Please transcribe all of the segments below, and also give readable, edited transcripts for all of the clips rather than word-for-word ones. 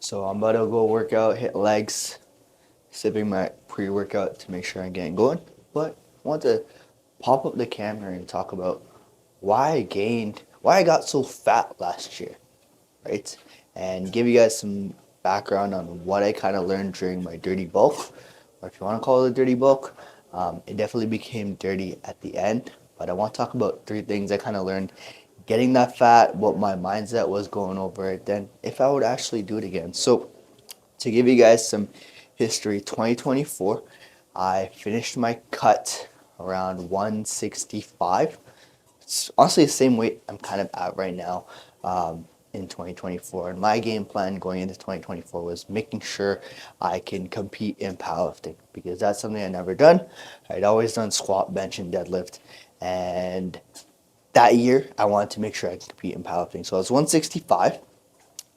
So I'm about to go work out, hit legs, sipping my pre-workout to make sure I'm getting going. But I want to pop up the camera and talk about why I got so fat last year, right? And give you guys some background on what I kind of learned during my dirty bulk, or if you want to call it a dirty bulk. It definitely became dirty at the end, but I want to talk about three things I kind of learned getting that fat, what my mindset was going over it, then if I would actually do it again. So to give you guys some history, 2024, I finished my cut around 165. It's honestly the same weight I'm kind of at right now in 2024. And my game plan going into 2024 was making sure I can compete in powerlifting because that's something I never done. I'd always done squat, bench, and deadlift. And that year, I wanted to make sure I could compete in powerlifting. So I was 165.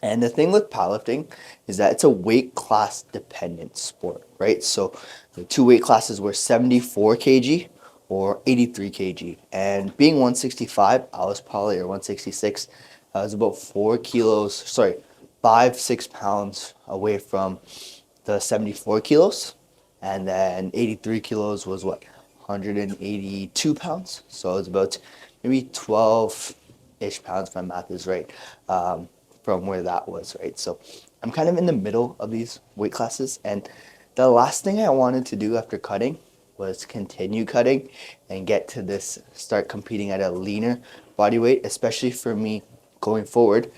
And the thing with powerlifting is that it's a weight class dependent sport, right? So the two weight classes were 74 kg or 83 kg. And being 165, I was probably, or 166, I was about 4 kilos, sorry, 5, 6 pounds away from the 74 kilos. And then 83 kilos was what? 182 pounds. So it was about maybe 12-ish pounds, if my math is right. From where that was, right? So I'm kind of in the middle of these weight classes. And the last thing I wanted to do after cutting was continue cutting and get to this, start competing at a leaner body weight, especially for me going forward.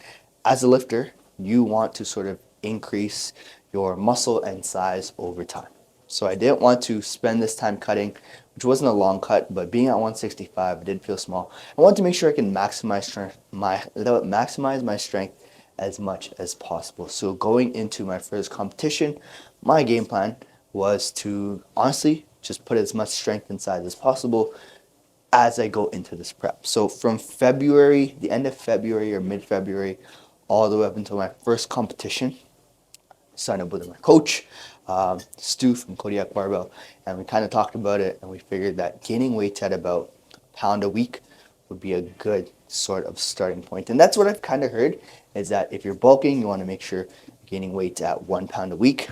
As a lifter, you want to sort of increase your muscle and size over time. So I didn't want to spend this time cutting, which wasn't a long cut, but being at 165, it did feel small. I wanted to make sure I can maximize my strength as much as possible. So going into my first competition, my game plan was to honestly just put as much strength inside as possible as I go into this prep. So from February, the end of February or mid-February, all the way up until my first competition, I signed up with my coach, Stu from Kodiak Barbell, and we kind of talked about it, and we figured that gaining weight at about a pound a week would be a good sort of starting point. And that's what I've kind of heard is that if you're bulking, you want to make sure you're gaining weight at 1 pound a week.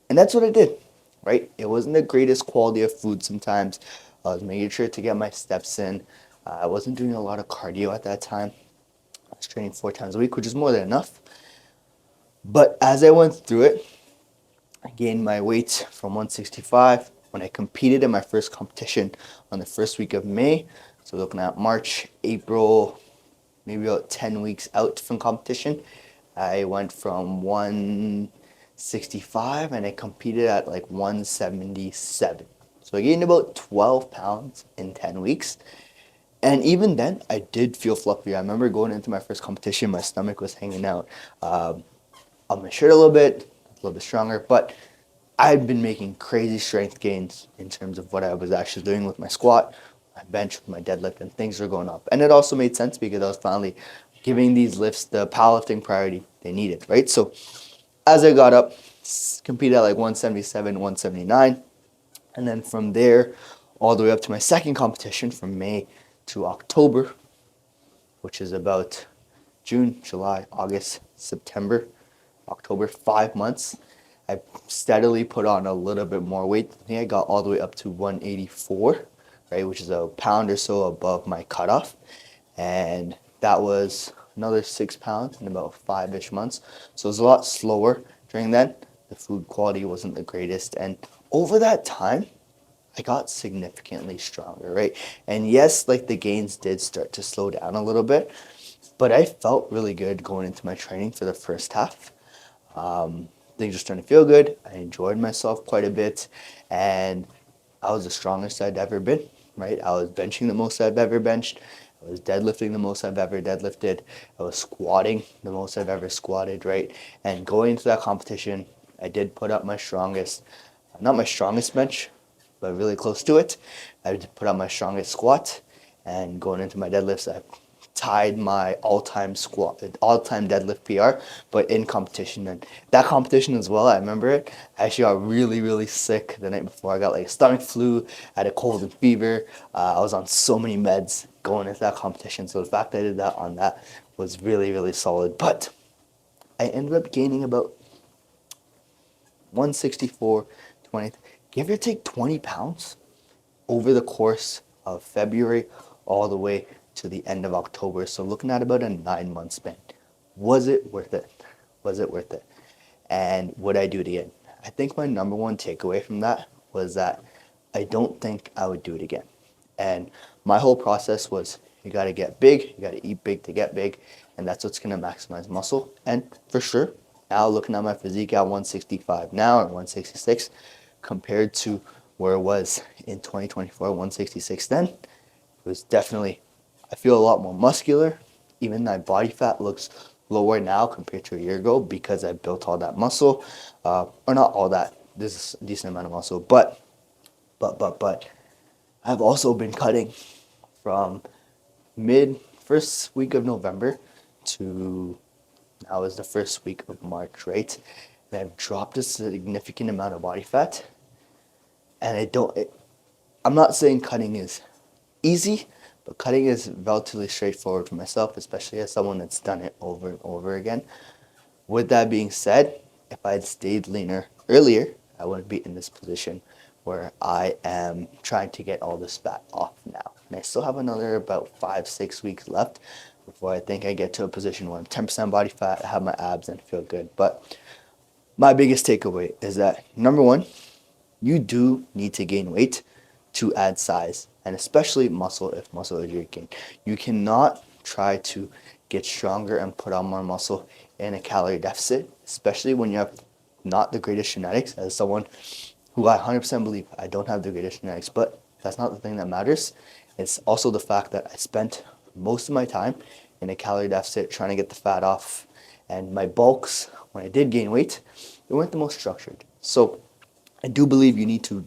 And that's what I did, right? It wasn't the greatest quality of food sometimes. I was making sure to get my steps in. I wasn't doing a lot of cardio at that time. I was training 4 times a week, which is more than enough. But as I went through it, I gained my weight from 165 when I competed in my first competition on the first week of May. So looking at March, April, maybe about 10 weeks out from competition, I went from 165 and I competed at like 177. So I gained about 12 pounds in 10 weeks. And even then, I did feel fluffy. I remember going into my first competition, my stomach was hanging out on my shirt a little bit stronger, but I've been making crazy strength gains in terms of what I was actually doing with my squat, my bench, with my deadlift, and things were going up. And it also made sense because I was finally giving these lifts the powerlifting priority they needed, right? So as I got up, competed at like 177, 179, and then from there all the way up to my second competition from May to October, which is about June, July, August, September, October, 5 months. I steadily put on a little bit more weight. I think I got all the way up to 184, right, which is a pound or so above my cutoff. And that was another 6 pounds in about 5-ish months. So it was a lot slower during that. The food quality wasn't the greatest. And over that time, I got significantly stronger, right? And yes, like the gains did start to slow down a little bit, but I felt really good going into my training for the first half. Things were starting to feel good. I enjoyed myself quite a bit, and I was the strongest I'd ever been, right? I was benching the most I've ever benched. I was deadlifting the most I've ever deadlifted. I was squatting the most I've ever squatted, right? And going into that competition, I did put up my strongest, not my strongest bench, but really close to it. I did put up my strongest squat, and going into my deadlifts, I tied my all-time deadlift PR, but in competition. And that competition as well, I remember it. I actually got really, really sick the night before. I got like stomach flu, I had a cold and fever. I was on so many meds going into that competition. So the fact that I did that on that was really, really solid. But I ended up gaining about 164, 20, give or take 20 pounds over the course of February all the way to the end of October. So looking at about a 9 month span. Was it worth it? Was it worth it? And would I do it again? I think my number one takeaway from that was that I don't think I would do it again. And my whole process was you got to get big, you got to eat big to get big, and that's what's going to maximize muscle. And for sure, now looking at my physique at 165 now or 166 compared to where it was in 2024, 166 then, it was definitely, I feel a lot more muscular. Even my body fat looks lower now compared to a year ago because I built all that muscle, or not all that. There's a decent amount of muscle, but I've also been cutting from mid first week of November to now is the first week of March, right? And I've dropped a significant amount of body fat, and I'm not saying cutting is easy, but cutting is relatively straightforward for myself, especially as someone that's done it over and over again. With that being said, if I had stayed leaner earlier, I wouldn't be in this position where I am trying to get all this fat off now. And I still have another about 5, 6 weeks left before I think I get to a position where I'm 10% body fat, I have my abs, and feel good. But my biggest takeaway is that number one, you do need to gain weight to add size, and especially muscle if muscle is your gain. You cannot try to get stronger and put on more muscle in a calorie deficit, especially when you have not the greatest genetics. As someone who I 100% believe I don't have the greatest genetics, but that's not the thing that matters. It's also the fact that I spent most of my time in a calorie deficit trying to get the fat off, and my bulks, when I did gain weight, they weren't the most structured. So I do believe you need to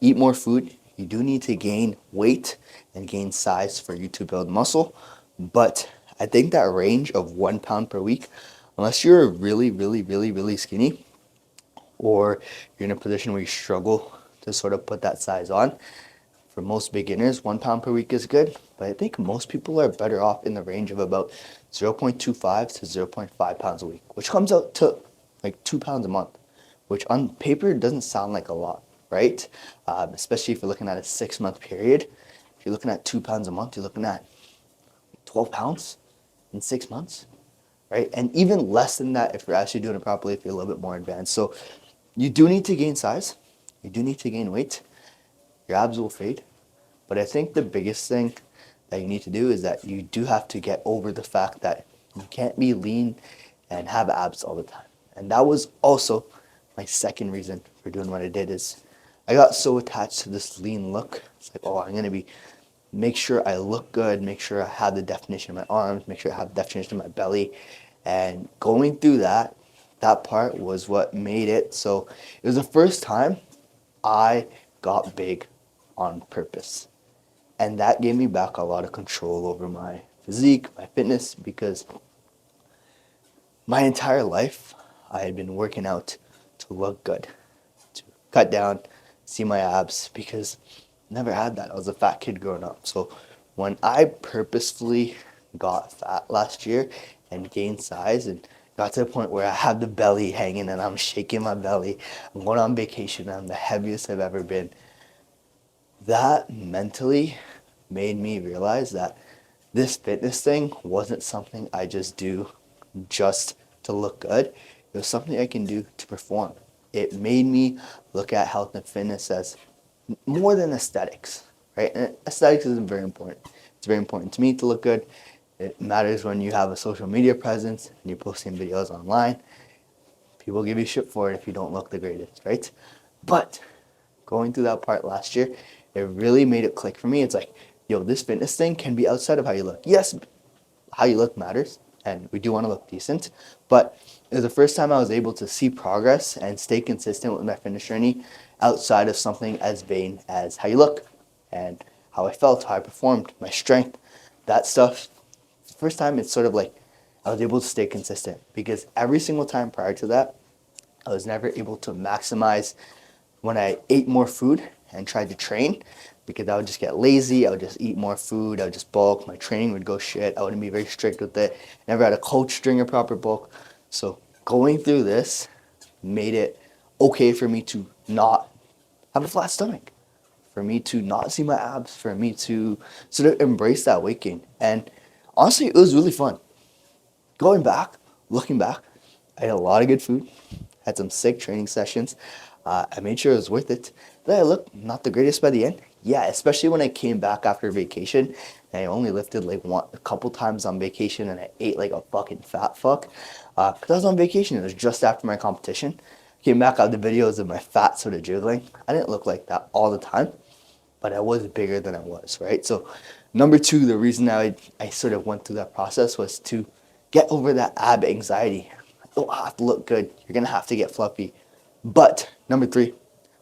eat more food. You do need to gain weight and gain size for you to build muscle. But I think that range of 1 pound per week, unless you're really, really, really, really skinny, or you're in a position where you struggle to sort of put that size on, for most beginners, 1 pound per week is good. But I think most people are better off in the range of about 0.25 to zero point 0.5 pounds a week, which comes out to like 2 pounds a month, which on paper doesn't sound like a lot, right? Especially if you're looking at a 6 month period. If you're looking at 2 pounds a month, you're looking at 12 pounds in 6 months, right? And even less than that if you're actually doing it properly, if you're a little bit more advanced. So you do need to gain size. You do need to gain weight. Your abs will fade. But I think the biggest thing that you need to do is that you do have to get over the fact that you can't be lean and have abs all the time. And that was also my second reason for doing what I did is I got so attached to this lean look. It's like, oh, I'm gonna make sure I look good, make sure I have the definition of my arms, make sure I have the definition of my belly. And going through that part was what made it. So it was the first time I got big on purpose. And that gave me back a lot of control over my physique, my fitness, because my entire life I had been working out to look good, to cut down, see my abs, because I never had that. I was a fat kid growing up. So when I purposefully got fat last year and gained size and got to the point where I have the belly hanging and I'm shaking my belly, I'm going on vacation, I'm the heaviest I've ever been, that mentally made me realize that this fitness thing wasn't something I just do just to look good. It was something I can do to perform. It made me look at health and fitness as more than aesthetics, right? And aesthetics is very important. It's very important to me to look good. It matters when you have a social media presence and you're posting videos online. People give you shit for it if you don't look the greatest, right? But going through that part last year, it really made it click for me. It's like, yo, this fitness thing can be outside of how you look. Yes, how you look matters, and we do want to look decent, but it was the first time I was able to see progress and stay consistent with my fitness journey outside of something as vain as how you look and how I felt, how I performed, my strength, that stuff. First time it's sort of like I was able to stay consistent because every single time prior to that, I was never able to maximize when I ate more food and tried to train because I would just get lazy. I would just eat more food. I would just bulk. My training would go shit. I wouldn't be very strict with it. Never had a coach during a proper bulk. So going through this made it okay for me to not have a flat stomach, for me to not see my abs, for me to sort of embrace that weight gain. And honestly, it was really fun. Going back, looking back, I had a lot of good food, had some sick training sessions. I made sure it was worth it. Did I look not the greatest by the end? Yeah, especially when I came back after vacation. And I only lifted like a couple times on vacation, and I ate like a fucking fat fuck. Cause I was on vacation. It was just after my competition. Came back out the videos of my fat sort of jiggling. I didn't look like that all the time, but I was bigger than I was, right? So number two, the reason I sort of went through that process was to get over that ab anxiety. You don't have to look good. You're gonna have to get fluffy. But number three,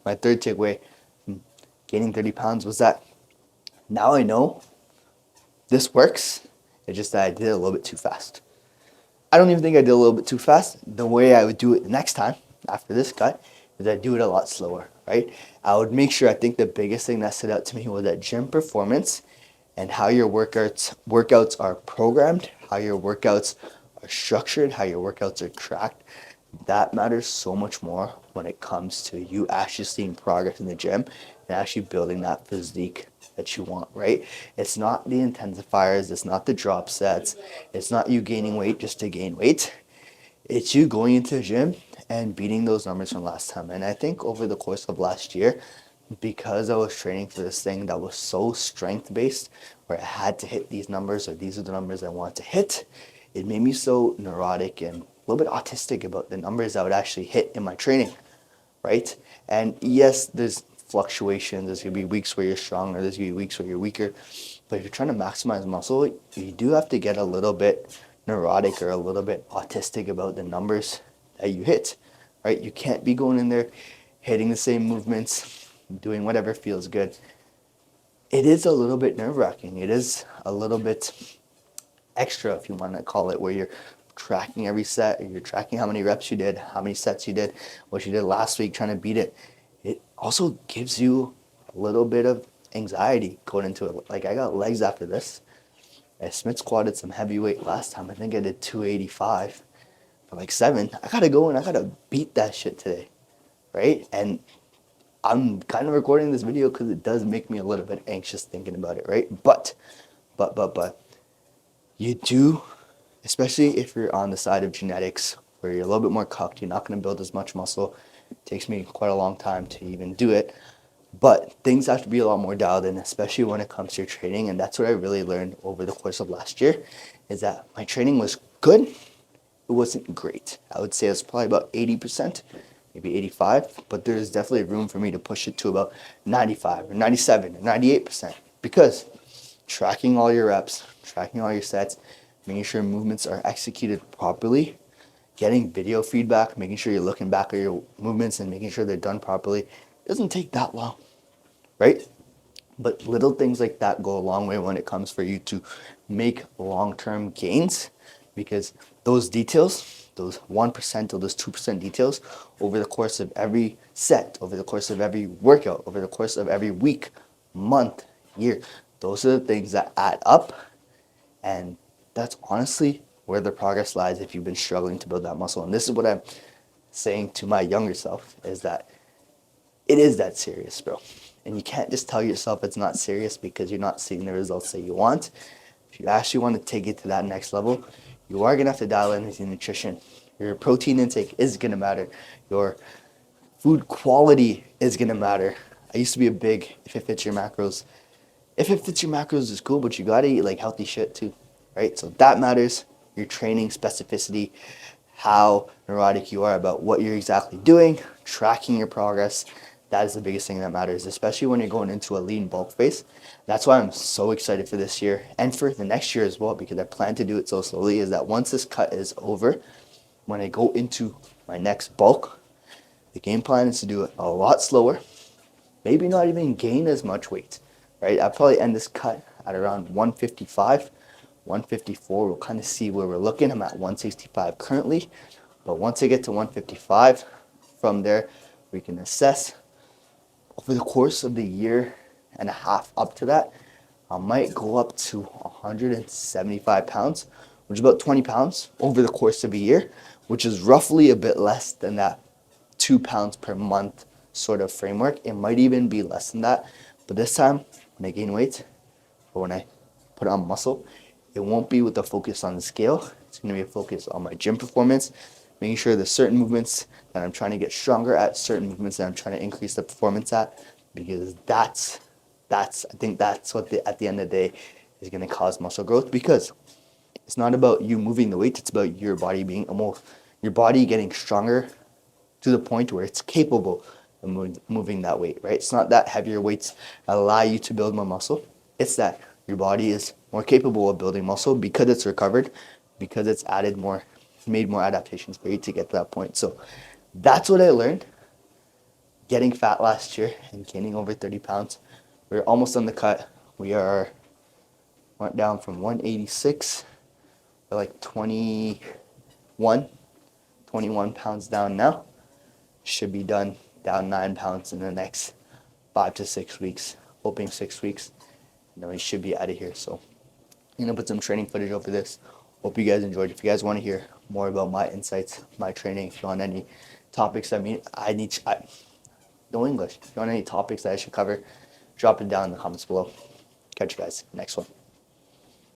my third takeaway from gaining 30 pounds was that now I know this works. It's just that I did it a little bit too fast. I don't even think I did a little bit too fast. The way I would do it the next time after this cut is I'd do it a lot slower, right? I would make sure, I think the biggest thing that stood out to me was that gym performance and how your workouts are programmed, how your workouts are structured, how your workouts are tracked. That matters so much more when it comes to you actually seeing progress in the gym and actually building that physique that you want, right? It's not the intensifiers, it's not the drop sets, it's not you gaining weight just to gain weight. It's you going into the gym and beating those numbers from last time. And I think over the course of last year, because I was training for this thing that was so strength based, where I had to hit these numbers or these are the numbers I want to hit, it made me so neurotic and a little bit autistic about the numbers I would actually hit in my training, right? And yes, there's fluctuations. There's gonna be weeks where you're stronger, there's gonna be weeks where you're weaker. But if you're trying to maximize muscle, you do have to get a little bit neurotic or a little bit autistic about the numbers that you hit, right? You can't be going in there hitting the same movements, doing whatever feels good. It is a little bit nerve wracking. It is a little bit extra, if you want to call it, where you're tracking every set, or you're tracking how many reps you did, how many sets you did, what you did last week, trying to beat it. It also gives you a little bit of anxiety going into it. Like I got legs after this. I Smith squatted some heavyweight last time. I think I did 285 for like 7. I gotta go and I gotta beat that shit today, right? And I'm kind of recording this video because it does make me a little bit anxious thinking about it, right? But you do, especially if you're on the side of genetics where you're a little bit more cucked, you're not going to build as much muscle. It takes me quite a long time to even do it. But things have to be a lot more dialed in, especially when it comes to your training. And that's what I really learned over the course of last year, is that my training was good. It wasn't great. I would say it's probably about 80%, maybe 85, but there's definitely room for me to push it to about 95 or 97 or 98%, because tracking all your reps, tracking all your sets, making sure movements are executed properly, getting video feedback, making sure you're looking back at your movements and making sure they're done properly, doesn't take that long, right? But little things like that go a long way when it comes for you to make long-term gains, because those details, those 1% or those 2% details over the course of every set, over the course of every workout, over the course of every week, month, year, those are the things that add up. And that's honestly where the progress lies if you've been struggling to build that muscle. And this is what I'm saying to my younger self, is that it is that serious, bro. And you can't just tell yourself it's not serious because you're not seeing the results that you want. If you actually want to take it to that next level, you are going to have to dial in with your nutrition. Your protein intake is going to matter. Your food quality is going to matter. I used to be a big, if it fits your macros. If it fits your macros, is cool, but you got to eat like healthy shit too, right? So that matters. Your training specificity, how neurotic you are about what you're exactly doing, tracking your progress. That is the biggest thing that matters, especially when you're going into a lean bulk phase. That's why I'm so excited for this year and for the next year as well, because I plan to do it so slowly, is that once this cut is over, when I go into my next bulk, the game plan is to do it a lot slower, maybe not even gain as much weight, right? I'll probably end this cut at around 155, 154. We'll kind of see where we're looking. I'm at 165 currently, but once I get to 155, from there, we can assess over the course of the year and a half up to that. I might go up to 175 pounds, which is about 20 pounds over the course of a year, which is roughly a bit less than that 2 pounds per month sort of framework. It might even be less than that. But this time, when I gain weight or when I put on muscle, it won't be with the focus on the scale. It's going to be a focus on my gym performance, making sure there's certain movements that I'm trying to get stronger at, certain movements that I'm trying to increase the performance at, because I think that's what at the end of the day is going to cause muscle growth, because it's not about you moving the weight, it's about your body your body getting stronger to the point where it's capable of moving that weight, right? It's not that heavier weights allow you to build more muscle. It's that your body is more capable of building muscle because it's recovered, because it's made more adaptations for you to get to that point. So that's what I learned getting fat last year and gaining over 30 pounds. We're almost on the cut. Went down from 186 to like 21 pounds down now. Should be done down 9 pounds in the next 5 to 6 weeks, hoping 6 weeks, and then we should be out of here. So I'm gonna put some training footage over this. Hope you guys enjoyed. If you guys want to hear more about my insights, my training, if you want any topics, no English. If you want any topics that I should cover, drop it down in the comments below. Catch you guys next one.